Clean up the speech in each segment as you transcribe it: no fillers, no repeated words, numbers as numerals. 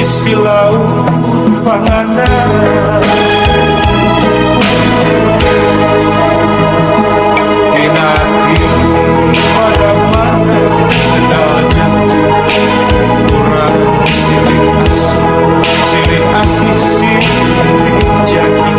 sisi laut Pangandaran. Kinati pada mana kenal janji, kurang silih asih silih jadi.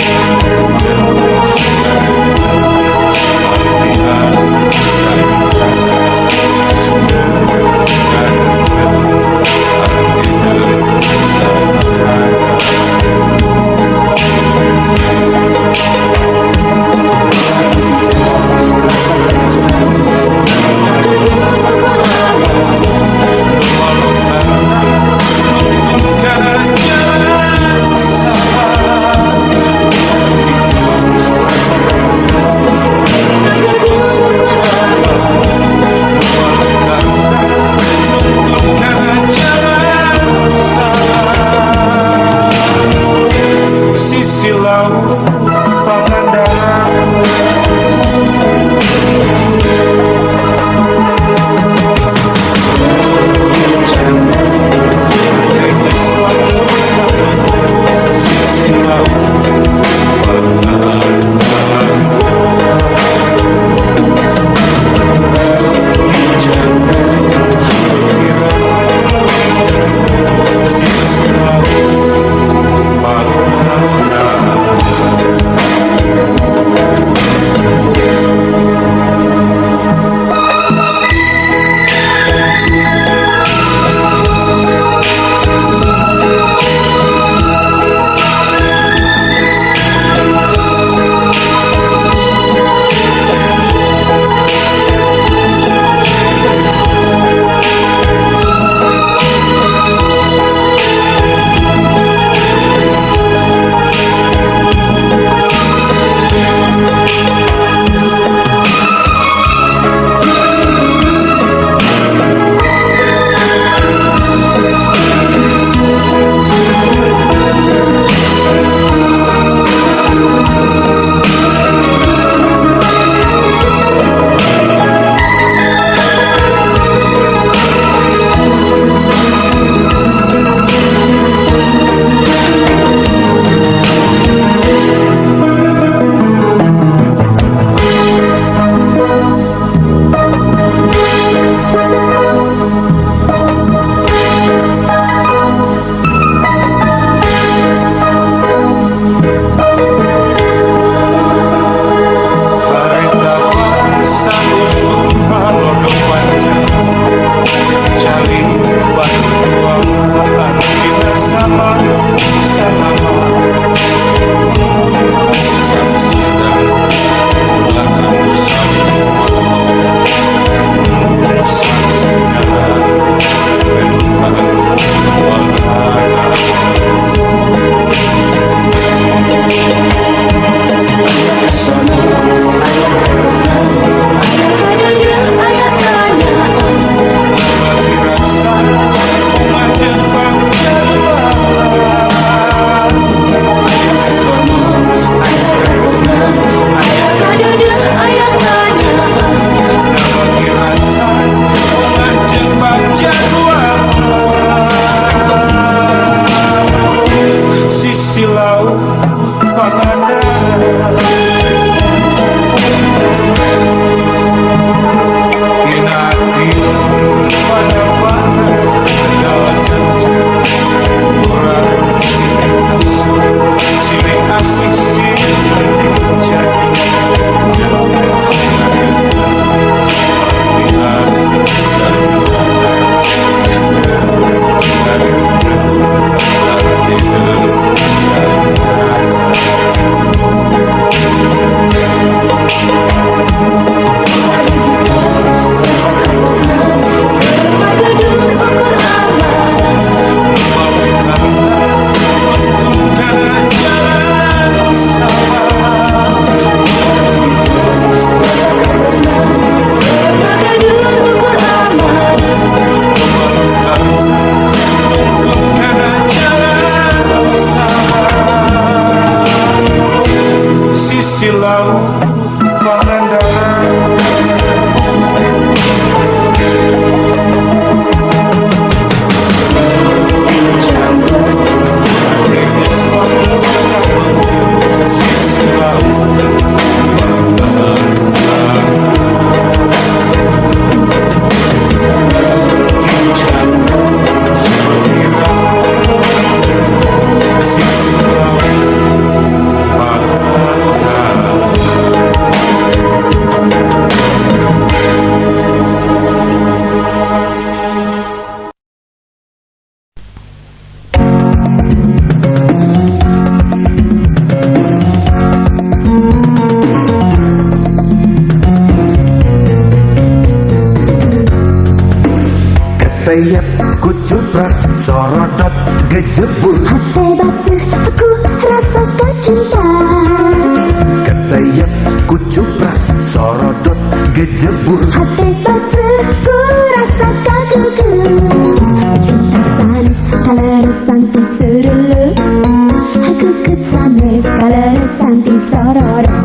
sorodot gejebur. Hati basuh aku rasakan cinta. Ketayap kucuprak sorodot gejebur. Hati basuh ku rasakan gugur. Cinta sanes kalau santi serulu. Aku ketsanes kalau santi sororo.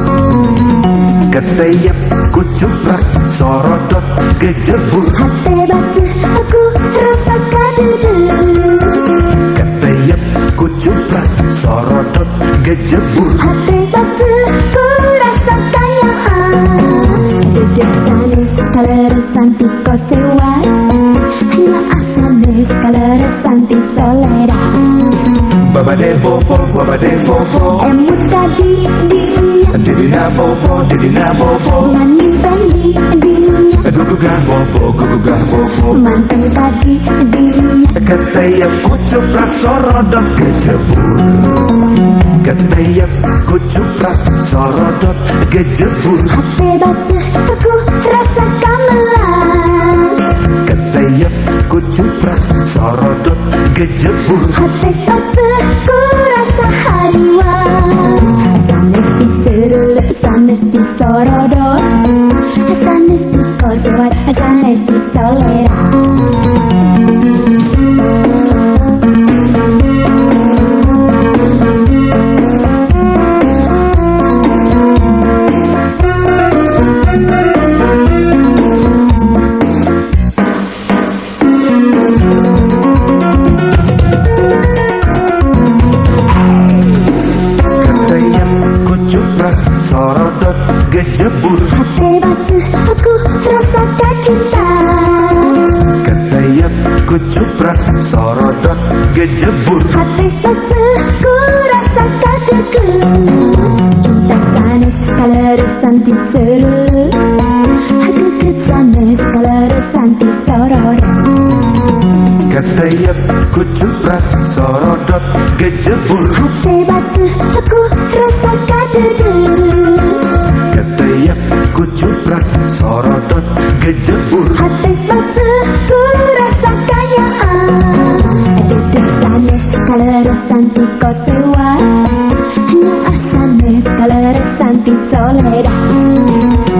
Ketayap kucuprak sorodot gejebur. Hati basuh aku rasakan duduk. Ketayap kucuprak sorodot gejebur. Hati basuh ku rasakan duduk sanes kalau santi kau sewa. Hanya asanes kalau santi solera. Babade bobo, babade bobo, Emut tadi dinya didina bobo, didina bobo. Nani bendi dinya Gugugah bobo, gugugah bobo. Mantan tadi dinya Ketayap kucuprak sorodot gejebur. Ketayap kucuprak sorodot gejebur. Hati basuh aku rasakan melang. Ketayap kucuprak sorodot gejebur. Hati basuh ku rasa hariwan. Sanes di seruluk, sanes di sorodot. Sanes di kosewat, sanes di solera. Ketayap kucuprak sorodot gejebur. Hati basuh aku rasakan cinta. Ketayap kucuprak sorodot gejebur. Hati basuh ku rasakan gugur. Cinta sanes kalau santi serulu. Aku ketsanes kalau santi sororo. Ketayap kucuprak sorodot gejebur. Hati basuh aku rasakan duduk. Ketayap kucuprak sorodot gejebur. Hati basuh ku rasakan duduk sanes kalau santi kau sewa. Hanya asanes kalau santi solera.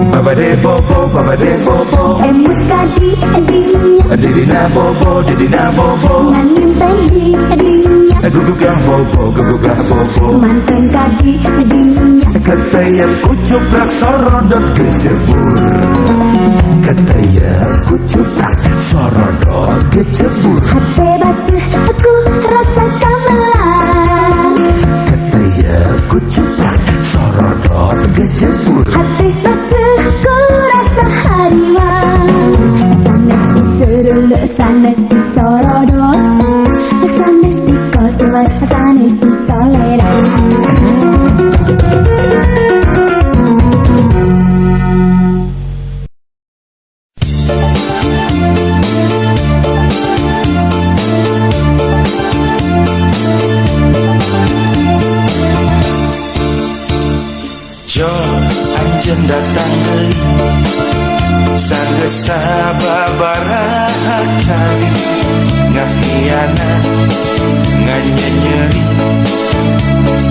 Babade bobo, babade bobo, Emut tadi dinya didina bobo, didina bobo. Nani bendi dinya Gugugah bobo, gugugah bobo. Mantan tadi dinya Ketayap kucuprak sorodot gejebur. Ketayap kucuprak sorodot gejebur. Hati basuh aku rasakan melang. Ketayap kucuprak sorodot gejebur. Hati basuh ku rasa hariwan. Sanes di seruluk, sanes di sorodot. Sanes di kosewat, sanes di solera. Jo anjeun datang deui sanggeus sababaraha kali ngahianat nganyenyeri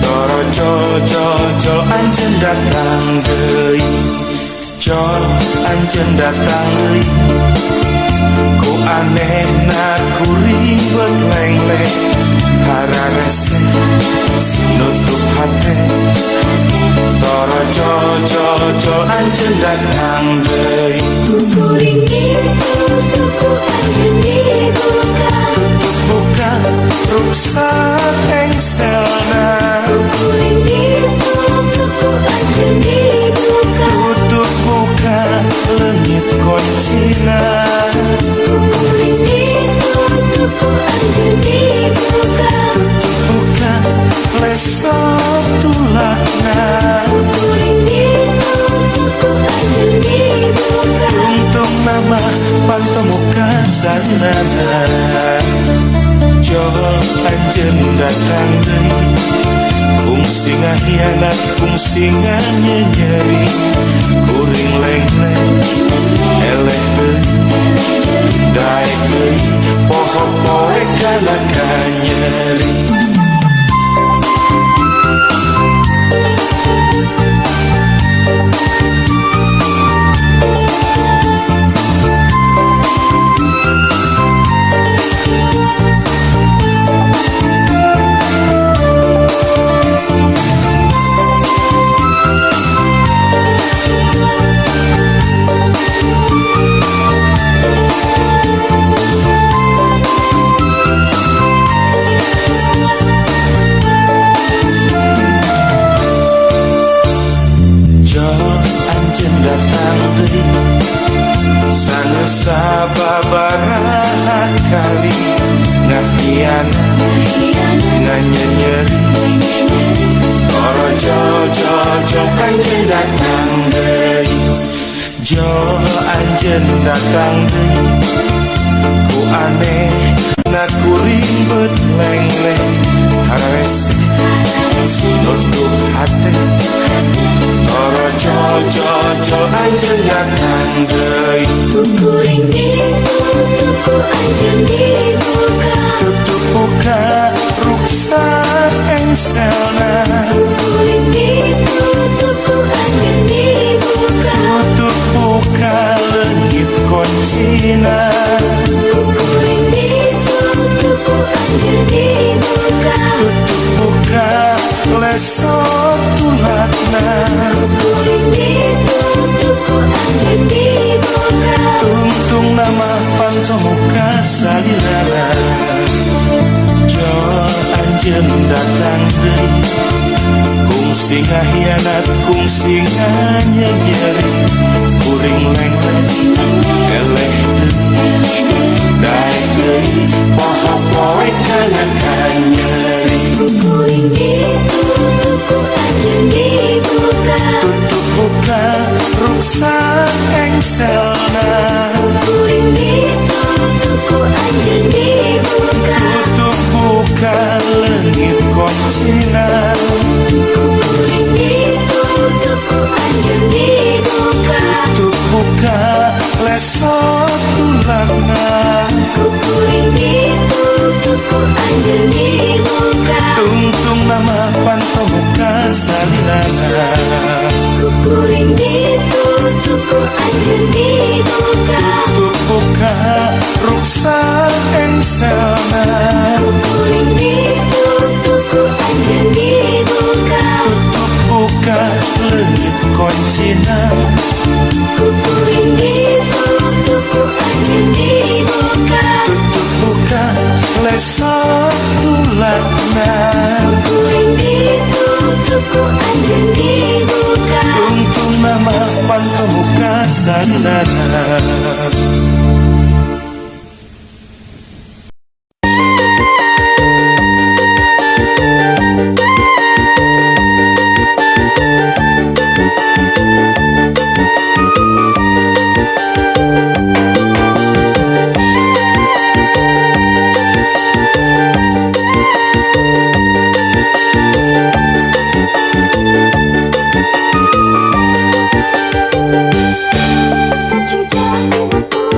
torojo jo anjeun datang deui Jo anjeun datang deui ku anehna kuring begleng-leng hararese nutup hate torojo anjeun datang deui Tuku anjeun dibuka. buka rusak engselna Tuku anjeun dibuka. tutup buka leungit koncina Tuku anjeun dibuka. buka lesok tulakna Tuku anjeun dibuka. untung nama pantomuka sanana Jo anjeun datang deui fungsi ngahianat fungsi nganyenyeri kuring leng-leng eleh deui Daek deui poho-poe kalaka nyeri. Datang deui sanes sababaraha kali ngahiana nganyenyeri orojo jojo anjeun datang deui jo anjeun datang deui ku aneh na kuring beut leng-leng hararese nutup hate orojo jojo anjeun datang deui Kuring tuku anjeun dibuka tutup buka ruksa engselna Kuring tuku anjeun dibuka tutup buka leungit koncina Kuring tuku anjeun dibuka tutup buka lesot tulakna Kuring tuku anjeun dibuka tungtung nama pantomuka salilana jo anjeun datang deui kungsi ngahianat kungsi nganyenyeri kuring leng-leng eleh deui daek deui poho-poe kalaka nyeri Kuring tuku anjeun dibuka tutup buka ruksa engselna Kuring tuku anjeun dibuka tutup buka leungit koncina Kuring tuku anjeun dibuka tutup buka lesot tulakna Kuring tuku anjeun dibuka tungtung nama pantomuka salilana Kuring tuku anjeun dibuka tutup buka ruksa engselna Kuring tuku anjeun dibuka tutup buka leungit koncina Kuring tuku anjeun dibuka tutup buka lesot tulakna Kuring tuku anjeun dibuka tungtung nama pantomuka salilana Terjejak di buku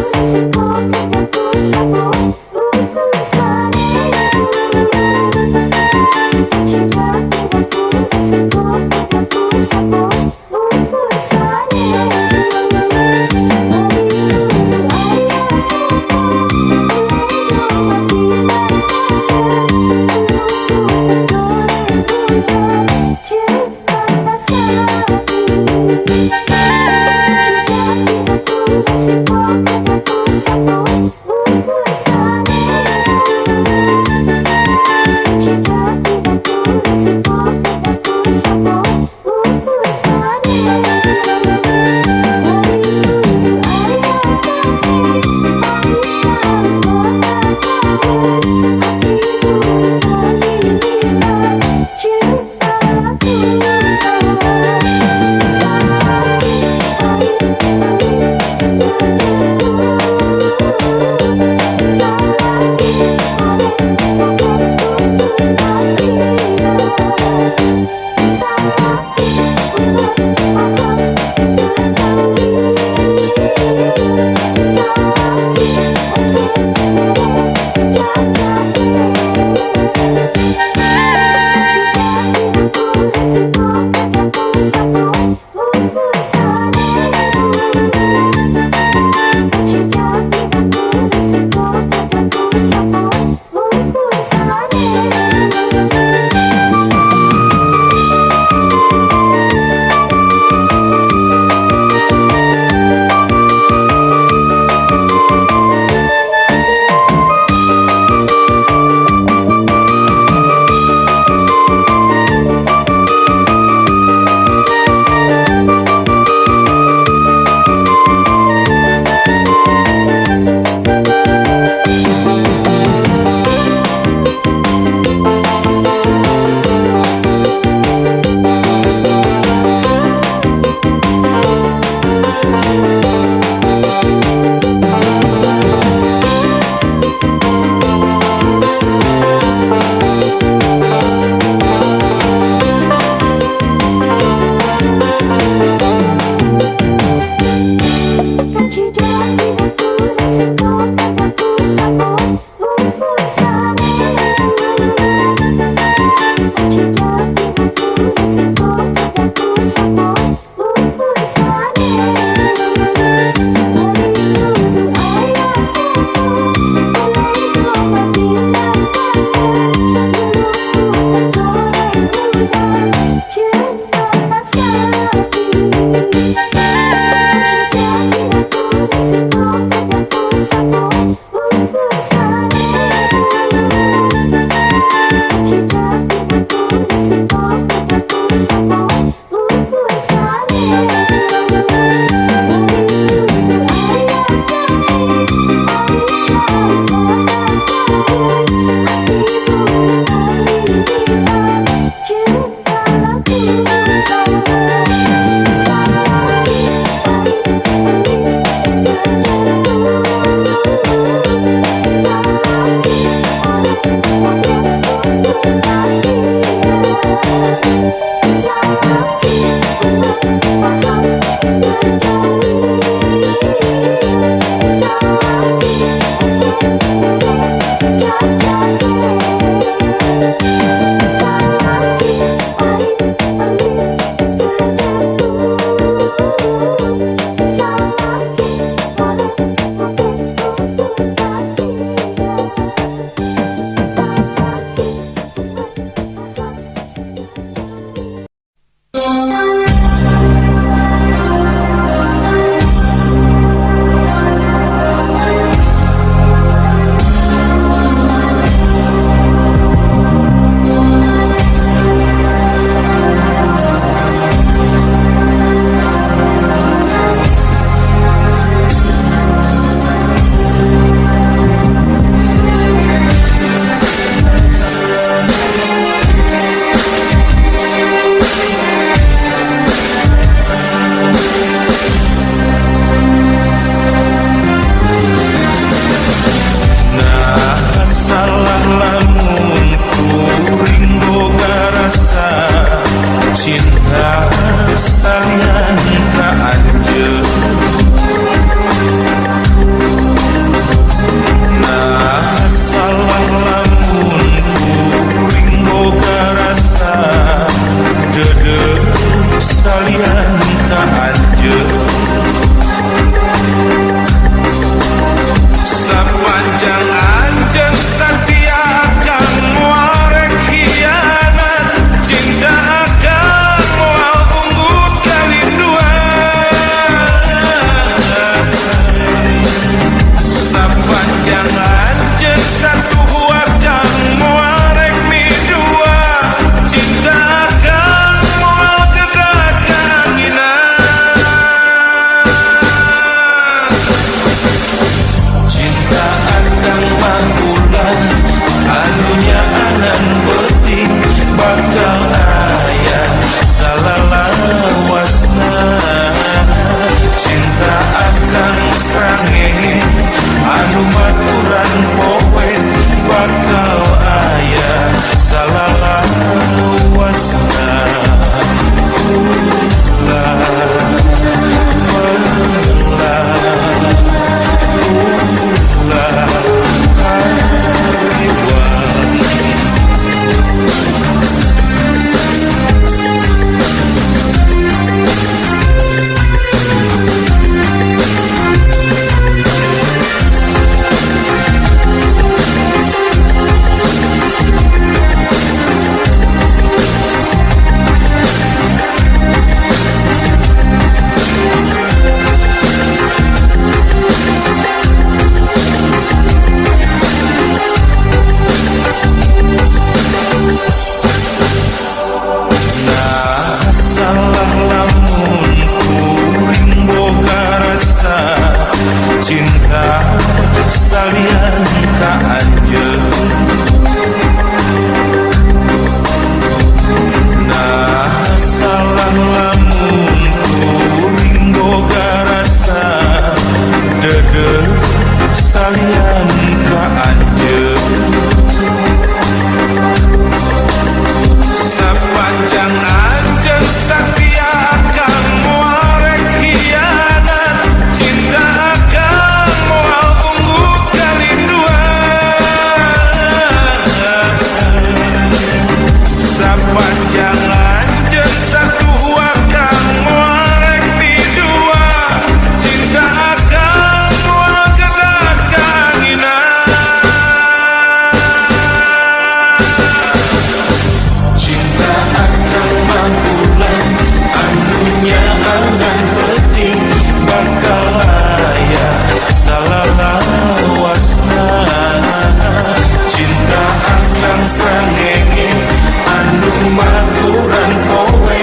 maturan kowe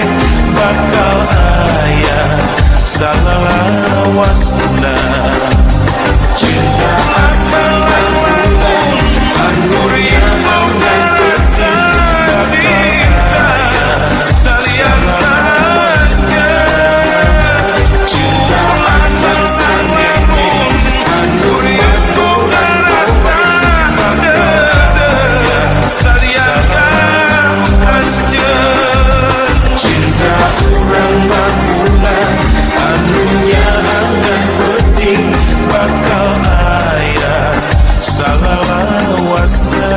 bakal aya salawasna. Cinta akan lamun anu riang dan pesing bakal aya salawasna. Cinta akan lamun anu riang dan pesing cinta urang mamula anunya angan penting bakal aya salawasna.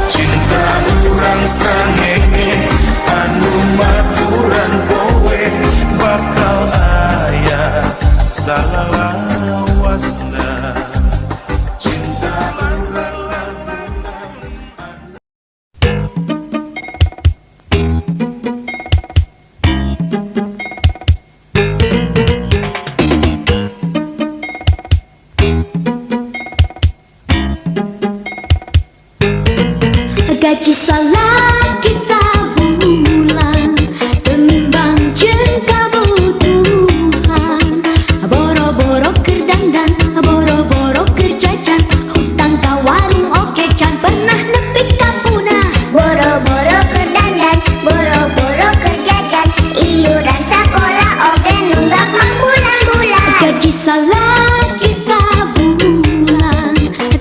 Cinta urang sangenge anu maturan kowe bakal aya salawasna. Cinta urang gaji salaki sabulan tenimbang jeung kabutuhan boro-boro keur dandan boro-boro keur jajan hutang ka warung oge can pernah nepi ka punah Boro-boro keur dandan, boro-boro keur jajan, iuran sakola oge nunggak mang bulan-bulan. gaji salaki sabulan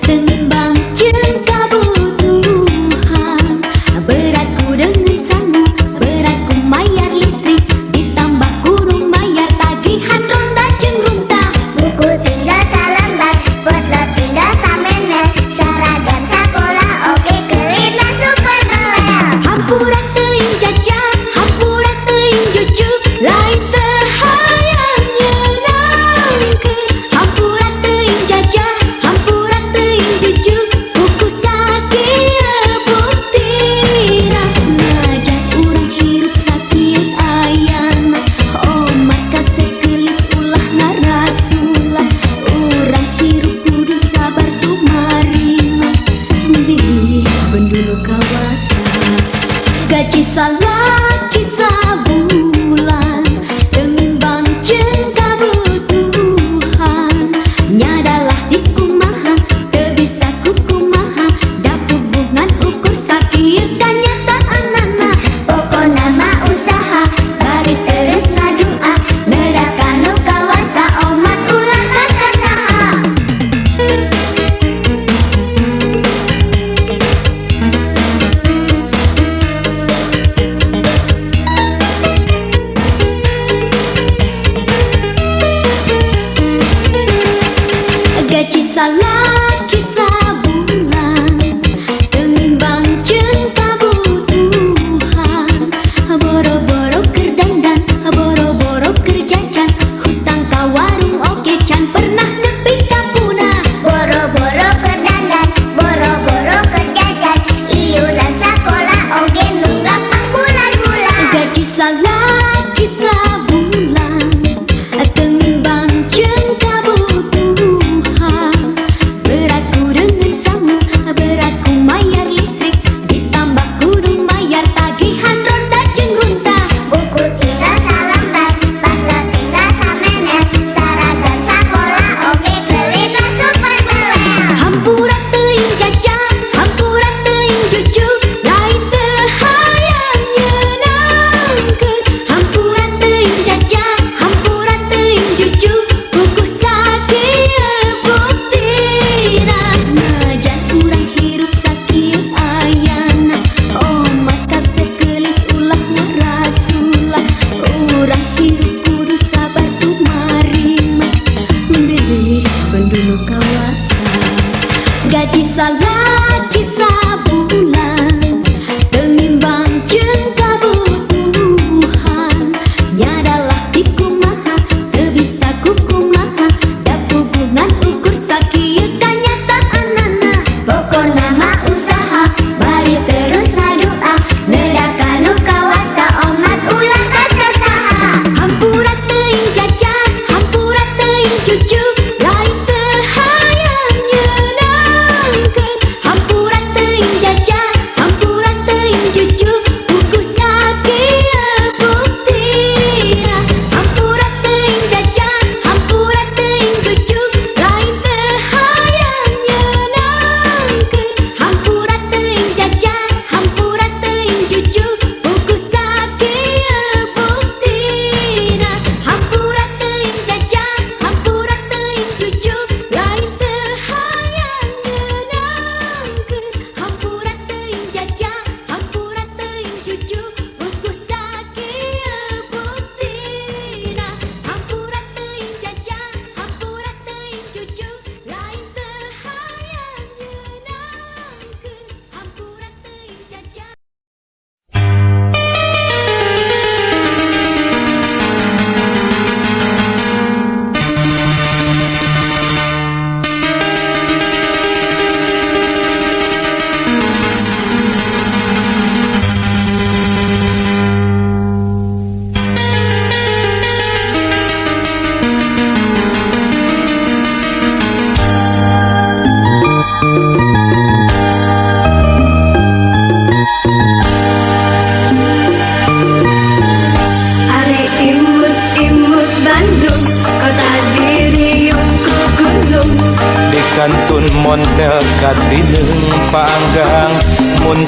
tenimbang jeung kabutuhan beratku dengan sanggup beratku mayar listrik ditambah kurung bayar tagihan ronda jeung runtah Buku tinggal salembar, potlot tinggal samener, seragam sakola oge kelina super belel. hampura teuing jajan hampura teuing juju lain teu hayang nyeunangkeun hampura teuing jajan hampura teuing juju buku sakieu buktina najan urang hirup sakieu ayana omat kasekelis ulah narasulah urang hirup kudu sabar tumarima di bendulu kawasan gaji salaki sabulan tenimbang jeung kabutuhan nyadalah di kumaha teu bisa kukumaha da hubungan ukur sakieu kanyataanana Pokona mah usaha, bari terus ngadua, neraka nu kawasa omat ulah kasasaha.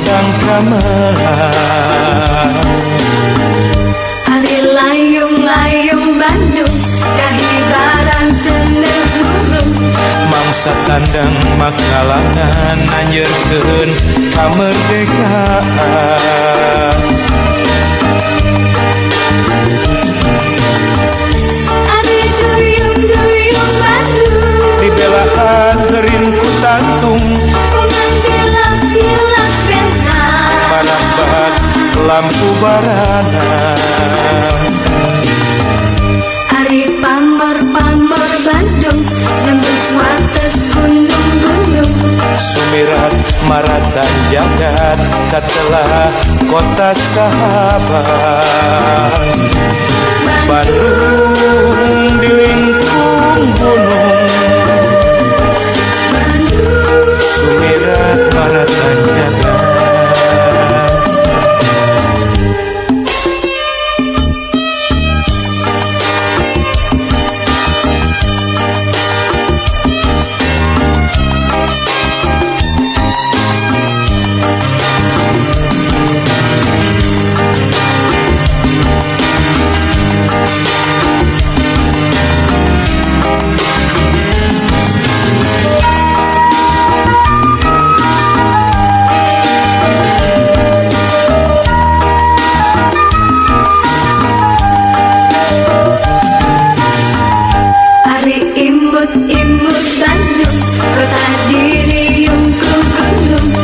muntang kamelang. Ari layung-layung Bandung kahibaran seneng burung. Mangsa tandang makalangan anjeurkeun kamerdekaan. Ari duyung-duyung Bandung Dibelaan heurin ku tantung ungan bilak-bilak bentang. Marambat lampu barana. Ari pamor-pamor Bandung nembus wates gunung-gunung. Sumirat maratan jagat katelah kota sahabat. Bandung dilingkung gunung, sumirat maratan jagat. Imut Bandung, kota diriung ku gunung.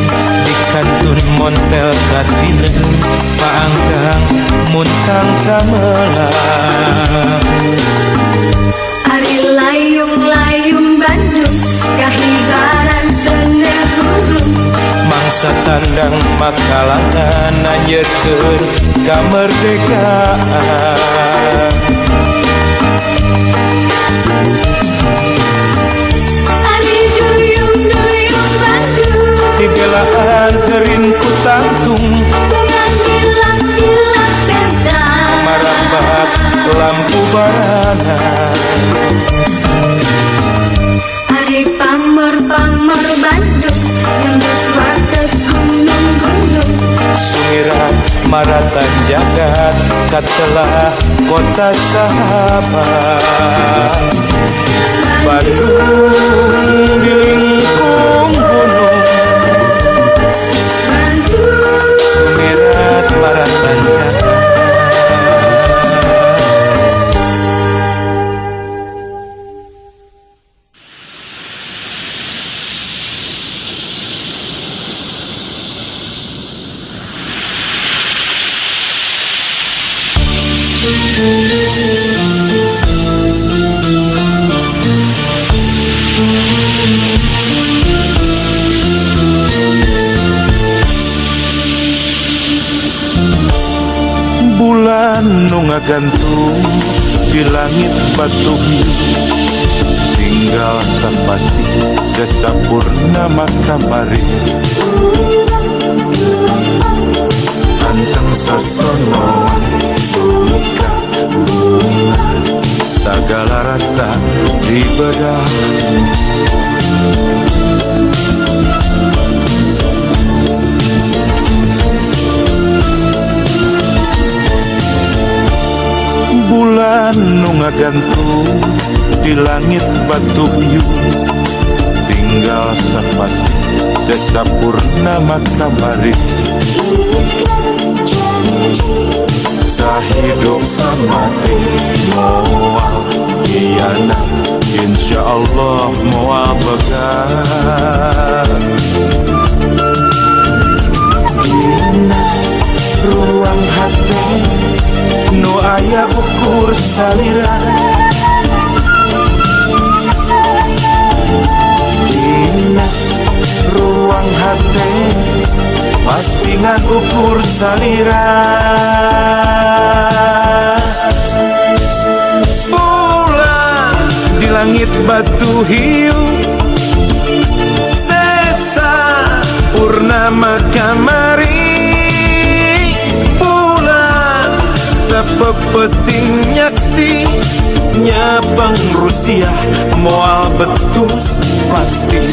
Dikantun montel katineng, paanggang muntang kamelang. Ari layung-layung Bandung, kahibaran seneng burung. Mangsa tandang makalangan anjeurkeun kamerdekaan. Dibelaan heurin ku tantung ungan bilak-bilak bentang. marambat lampu barana. Ari pamor-pamor Bandung nembus wates gunung-gunung. Sumirat maratan jagat katelah kota sahabat. Bandung dilingkung gunung, sumirat maratan jagat. Bulan nu ngagantung di langit batu hiu, tinggal sapasi sesapurnama kamari. Anteng sasono buka bunga, sagala rasa di bedah. Bulan nu ngagantung di langit batu hiu, tinggal sapasi sesapurnama kamari. Sahidup samati moal iyana, insyaallah moal begar. Dina ruang hati nu aya ukur salira, dina ruang hati pasti ngagukur salira. Bulan di langit batu hiu, sesa purnama kamari. Bulan sepepeting nyaksi nyabang Rusia moal betus pasti.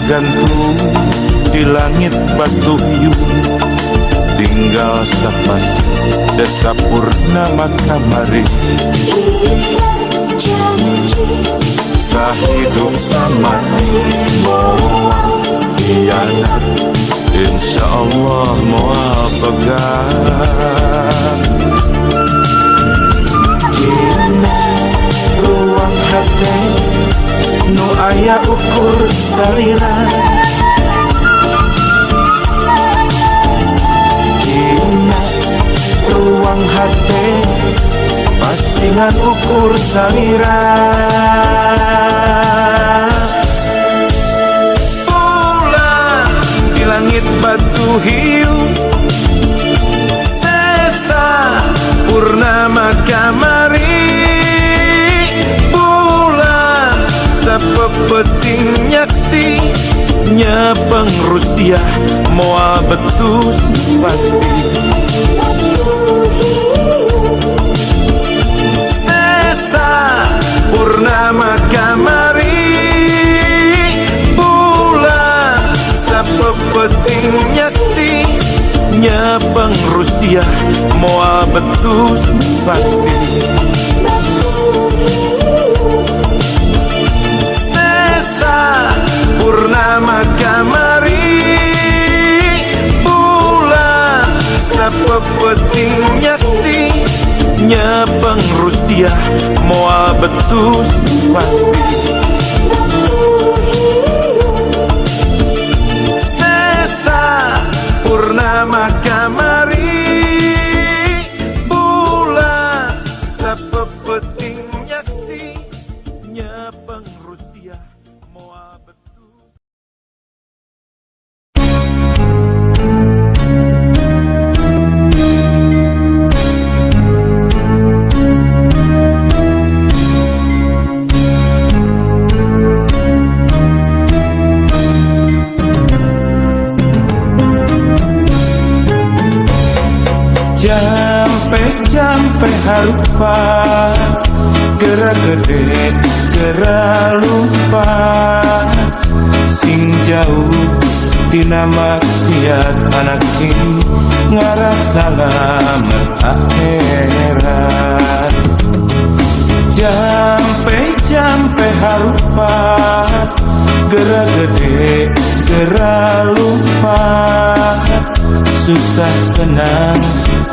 gantung di langit batu hiu, tinggal safas sesapurnama kamari. Sahidup samati moal hianat, insya Allah moal pegang. Dina ruang hati nu aya ukur salira, dina ruang hati pastingan ukur salira. Bulan di langit batu hiu, sesa purnama kamari. Bulan sapepeting nyaksi nyepeng Rusia moal betus pasti. Purnama kamari, bulan sapepeting nyaksi nyepeng Rusia moal betus pasti. Sesa purnama kamari, bulan sapepeting nyaksi nyepeng Rusia moal betus pasti. Sesa purnama kamari, bulan sapepeting nyaksi nyepeng Rusia moal betus. Jampe harupa, gerak gede, gerak lupa, sing jauh tina maksiat anak ini ngarasa lamet akhirat. Jampe harupa, gerak gede, gerak lupa, susah senang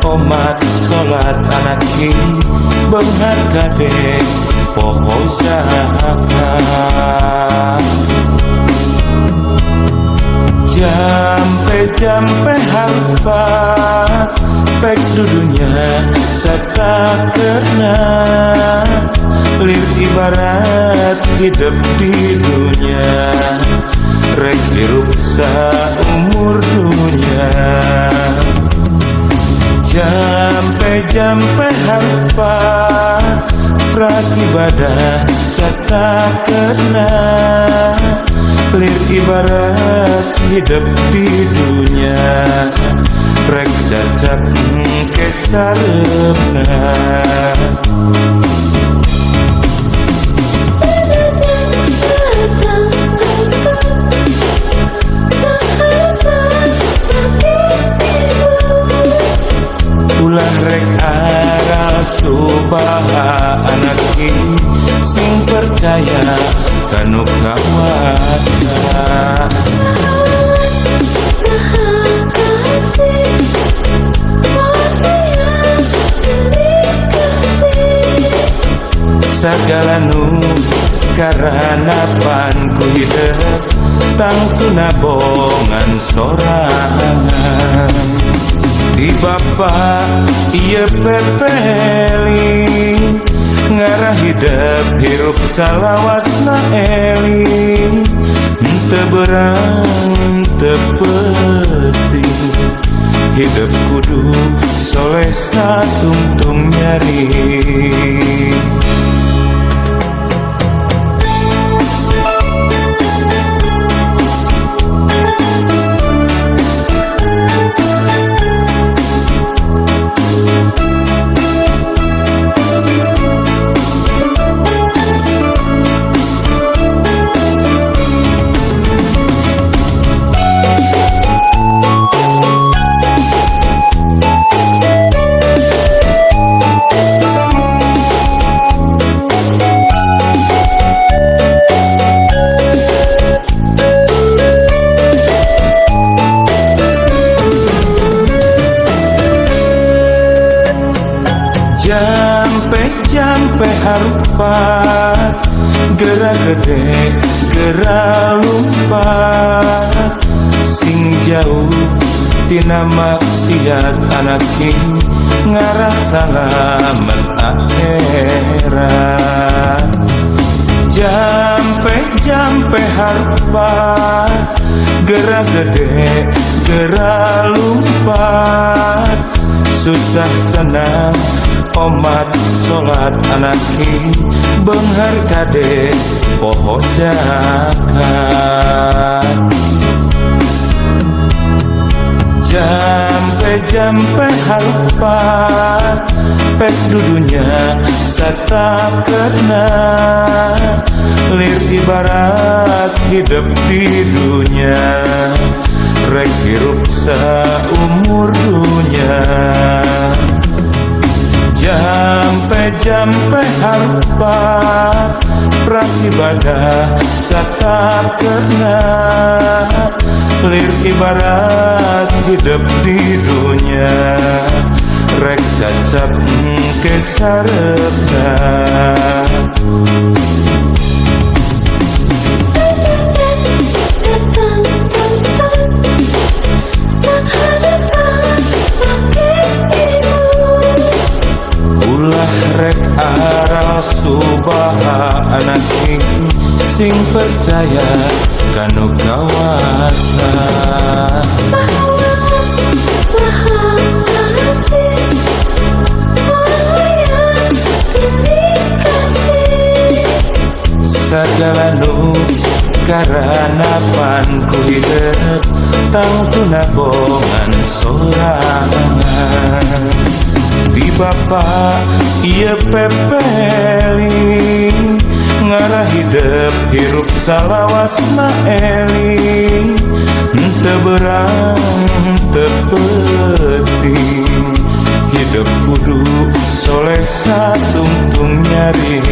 komat sholat anak ini berhargade poho zakat. Jampe harpa pek dudunya serta kena lir ibarat hidup di dunia rek diruksa umur dunia. Jampe harpa prakibadah serta kena lir ibarat hidup di dunia rek cacak kesarepna. Ulah rek aral subaha anak ini sing percaya kanu kawasa. Segala nu karanapan ku hidup tangtuna bongan sorangan. Di bapa iya pepeli ngarah hidup hirup salawasna eling teu berang teu penting hidup kudu soleh satungtung nyari. lompat, gerak gede, gerak lumpat. Sing jauh tina maksiat anak king ngarasa selamat akhirat. Jampe harpa, gerak gede, gerak lumpat. Susah senang omat sholat anaki benghar kade poho zakat. Jampe harpa, pek dudunya satap kena. Lir ibarat hidup di dunia, rek hirup seumur dunia. Jampe harpa, prakibadah satap kena. Lir ibarat hidup di dunia, rek cacap kesarepna. Ulah rek aral subhana sing percaya kanu kawasa. Segala nu karanapan ku hidup tangtuna bongan sorangan. Di bapa ieu pepeling ngarah hidup hirup salawasna eling. Henteu berang teu penting, hidup kudu soleh satungtung nyari.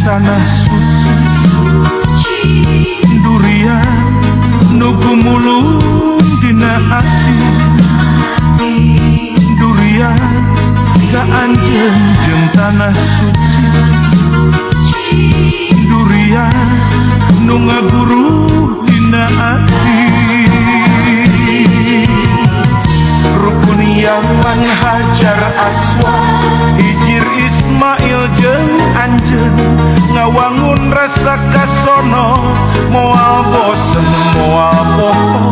Tanah suci durian nugu mulung dina ati. Durian ka anjeun jeung tanah suci. Durian nu ngaguru dina ati. Rukun Yaman Hajar Aswad Hijir Ismail jeung anjeun ngawangun rasa kasono. Moal bosen moal poho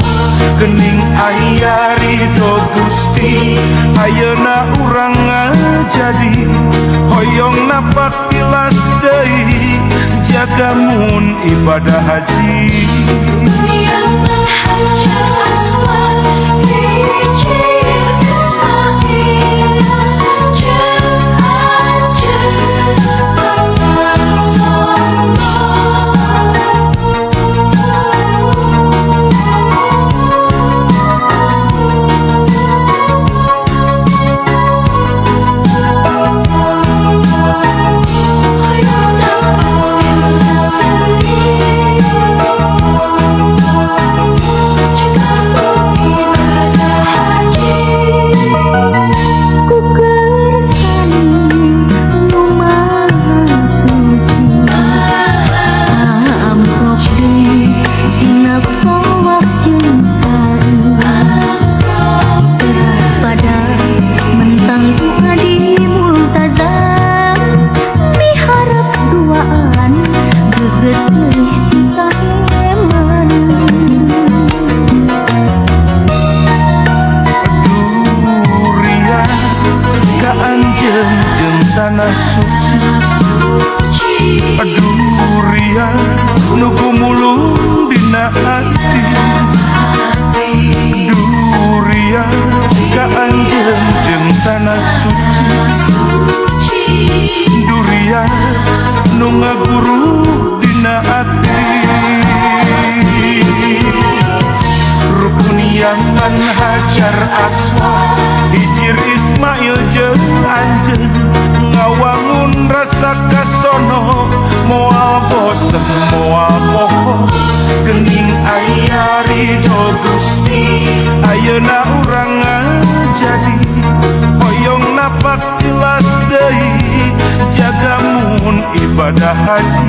gening aya ridho Gusti. Ayeuna urang ngajadi hoyong napak tilas deui jaga mun ibadah haji. Yaman Hajar Aswad Hijir Ismail jeung anjeun anjeun jeung tanah suci durian nu gumulung dina hati durian ka anjeun jeung tanah suci durian nu ngaguru dina hati rukuniangan Hajar Aswad Hijir Ismail jeung anjeun ngawangun rasa kasono moal bosen moal poho geuning aya ridho Gusti ayeuna urang jadi hoyong napak tilas deui jaga mun ibadah haji